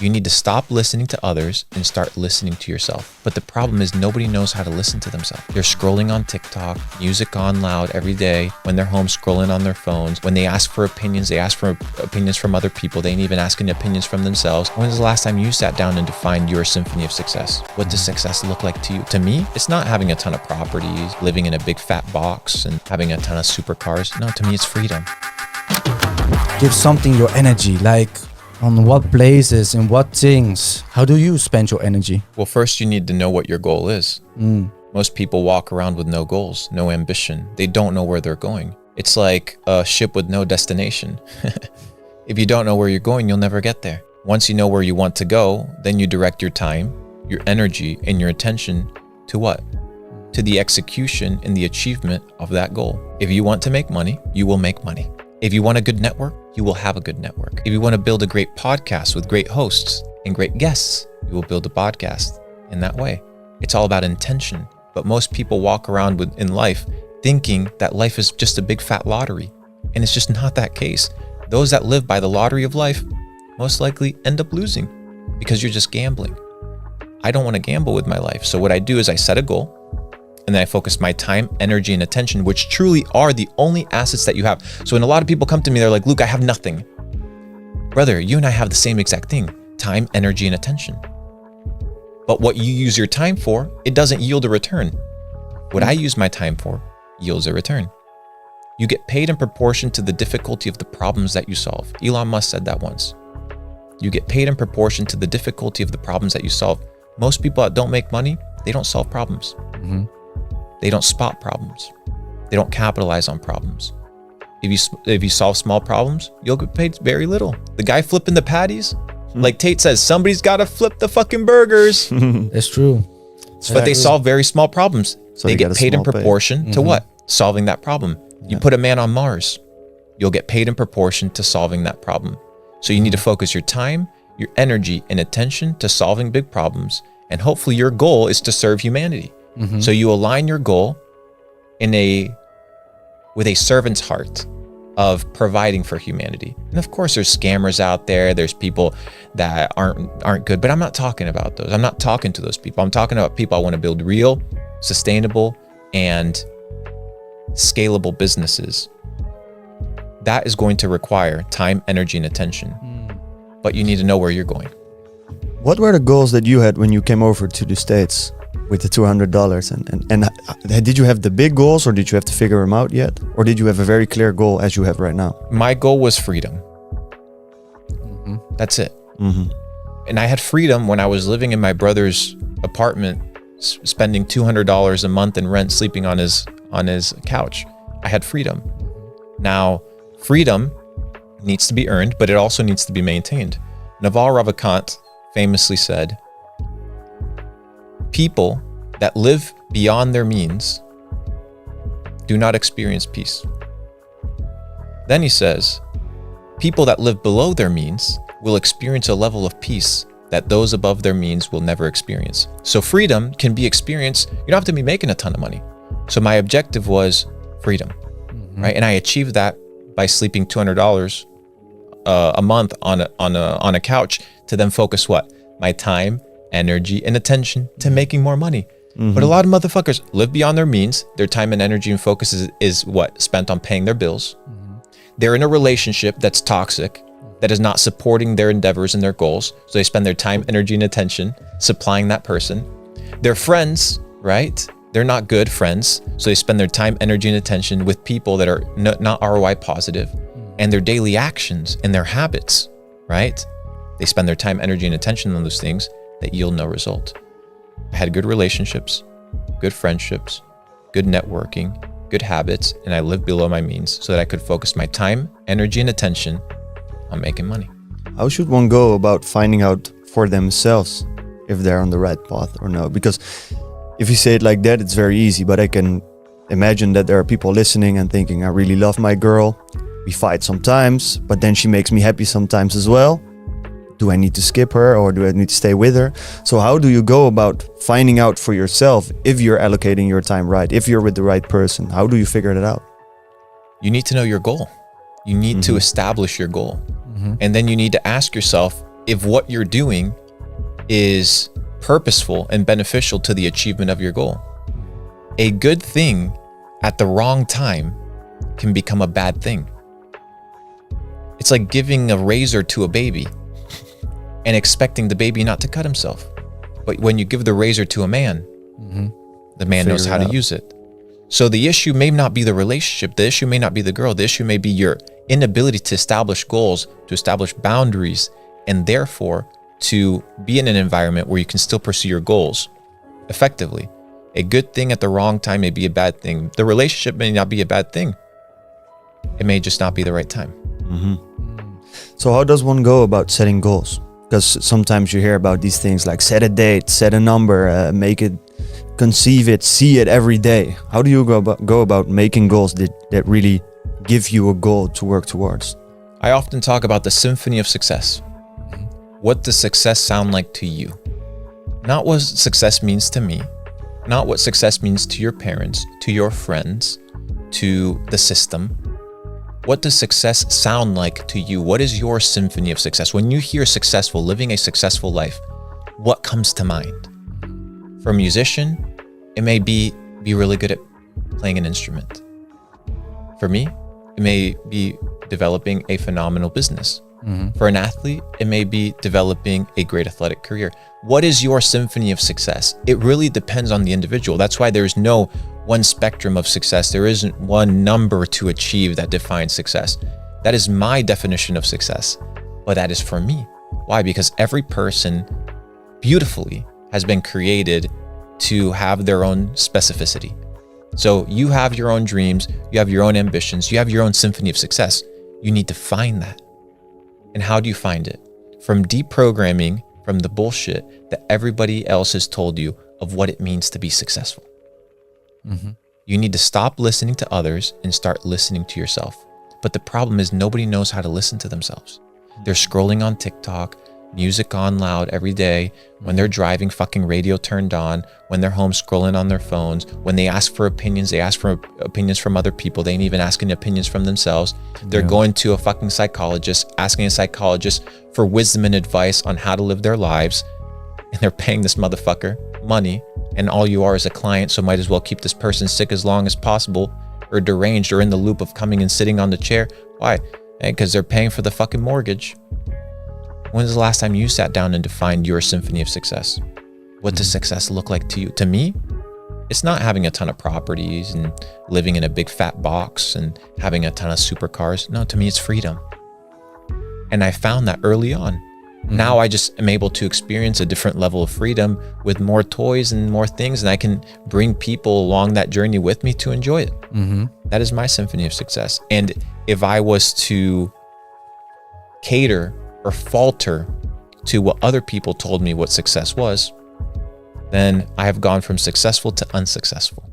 You need to stop listening to others and start listening to yourself. But the problem is nobody knows how to listen to themselves. They're scrolling on TikTok, music on loud every day, when they're home scrolling on their phones. When they ask for opinions, they ask for opinions from other people. They ain't even asking opinions from themselves. When was the last time you sat down and defined your symphony of success? What does success look like to you? To me, it's not having a ton of properties, living in a big fat box, and having a ton of supercars. No, to me, it's freedom. Give something your energy, like on what places, in what things. How do you spend your energy? Well, first you need to know what your goal is. Most people walk around with no goals, no ambition. They don't know where they're going. It's like a ship with no destination. If you don't know where you're going, you'll never get there. Once you know where you want to go, then you direct your time, your energy, and your attention to what? To the execution and the achievement of that goal. If you want to make money, you will make money. If you want a good network, you will have a good network. If you want to build a great podcast with great hosts and great guests, you will build a podcast in that way. It's all about intention. But most people walk around in life thinking that life is just a big fat lottery. And it's just not that case. Those that live by the lottery of life most likely end up losing because you're just gambling. I don't want to gamble with my life. So what I do is I set a goal, and then I focus my time, energy, and attention, which truly are the only assets that you have. So when a lot of people come to me, they're like, Luke, I have nothing. Brother, you and I have the same exact thing: time, energy, and attention. But what you use your time for, it doesn't yield a return. What I use my time for yields a return. You get paid in proportion to the difficulty of the problems that you solve. Elon Musk said that once. You get paid in proportion to the difficulty of the problems that you solve. Most people that don't make money, they don't solve problems. They don't spot problems. They don't capitalize on problems. If you solve small problems, you'll get paid very little. The guy flipping the patties, like Tate says, somebody's got to flip the fucking burgers. That's true. But they solve very small problems. So they get paid in proportion to what? Solving that problem. You put a man on Mars, you'll get paid in proportion to solving that problem. So you need to focus your time, your energy, and attention to solving big problems. And hopefully your goal is to serve humanity. So you align your goal with a servant's heart of providing for humanity. And of course, there's scammers out there. There's people that aren't good, but I'm not talking about those. I'm not talking to those people. I'm talking about people I want to build real, sustainable, and scalable businesses. That is going to require time, energy, and attention. But you need to know where you're going. What were the goals that you had when you came over to the States with the $200? And did you have the big goals, or did you have to figure them out yet? Or did you have a very clear goal as you have right now? My goal was freedom. That's it. And I had freedom when I was living in my brother's apartment, spending $200 a month in rent, sleeping on his couch. I had freedom. Now, freedom needs to be earned, but it also needs to be maintained. Naval Ravikant famously said, people that live beyond their means do not experience peace. Then he says, people that live below their means will experience a level of peace that those above their means will never experience. So freedom can be experienced. You don't have to be making a ton of money. So my objective was freedom, right? And I achieved that by sleeping $200 a month on a couch to then focus what? My time, energy, and attention to making more money. But a lot of motherfuckers live beyond their means. Their time and energy and focus is what? Spent on paying their bills. They're in a relationship that's toxic, that is not supporting their endeavors and their goals. So they spend their time, energy, and attention supplying that person. Their friends, right? They're not good friends. So they spend their time, energy, and attention with people that are not ROI positive. And their daily actions and their habits, right? They spend their time, energy, and attention on those things that yield no result. I had good relationships, good friendships, good networking, good habits, and I lived below my means so that I could focus my time, energy, and attention on making money. How should one go about finding out for themselves if they're on the right path or no? Because if you say it like that, it's very easy, but I can imagine that there are people listening and thinking, I really love my girl. We fight sometimes, but then she makes me happy sometimes as well. Do I need to skip her, or do I need to stay with her? So how do you go about finding out for yourself if you're allocating your time right, if you're with the right person? How do you figure that out? You need to know your goal. You need to establish your goal. And then you need to ask yourself, if what you're doing is purposeful and beneficial to the achievement of your goal. A good thing at the wrong time can become a bad thing. It's like giving a razor to a baby and expecting the baby not to cut himself. But when you give the razor to a man, the man knows how to use it. So the issue may not be the relationship, the issue may not be the girl, the issue may be your inability to establish goals, to establish boundaries, and therefore to be in an environment where you can still pursue your goals effectively. A good thing at the wrong time may be a bad thing. The relationship may not be a bad thing. It may just not be the right time. So how does one go about setting goals? Because sometimes you hear about these things like set a date, set a number, make it, conceive it, see it every day. How do you go about making goals that really give you a goal to work towards? I often talk about the symphony of success. What does success sound like to you? Not what success means to me, not what success means to your parents, to your friends, to the system. What does success sound like to you? What is your symphony of success? When you hear successful, living a successful life, what comes to mind? For a musician, it may be really good at playing an instrument. For me, it may be developing a phenomenal business. For an athlete, it may be developing a great athletic career. What is your symphony of success? It really depends on the individual. That's why there's no one spectrum of success. There isn't one number to achieve that defines success. That is my definition of success, but that is for me. Why? Because every person beautifully has been created to have their own specificity. So you have your own dreams, you have your own ambitions, you have your own symphony of success. You need to find that. And how do you find it? From deprogramming from the bullshit that everybody else has told you of what it means to be successful. You need to stop listening to others and start listening to yourself. But the problem is nobody knows how to listen to themselves. They're scrolling on TikTok, music on loud every day, when they're driving, fucking radio turned on, when they're home scrolling on their phones, when they ask for opinions, they ask for opinions from other people, they ain't even asking opinions from themselves. They're going to a fucking psychologist, asking a psychologist for wisdom and advice on how to live their lives, and they're paying this motherfucker money, and all you are is a client, so might as well keep this person sick as long as possible, or deranged, or in the loop of coming and sitting on the chair. Why? Because they're paying for the fucking mortgage. When's the last time you sat down and defined your symphony of success? What does success look like to you? To me, it's not having a ton of properties and living in a big fat box and having a ton of supercars. No, to me, it's freedom. And I found that early on. Now I just am able to experience a different level of freedom with more toys and more things, and I can bring people along that journey with me to enjoy it. That is my symphony of success. And if I was to cater or falter to what other people told me what success was, then I have gone from successful to unsuccessful.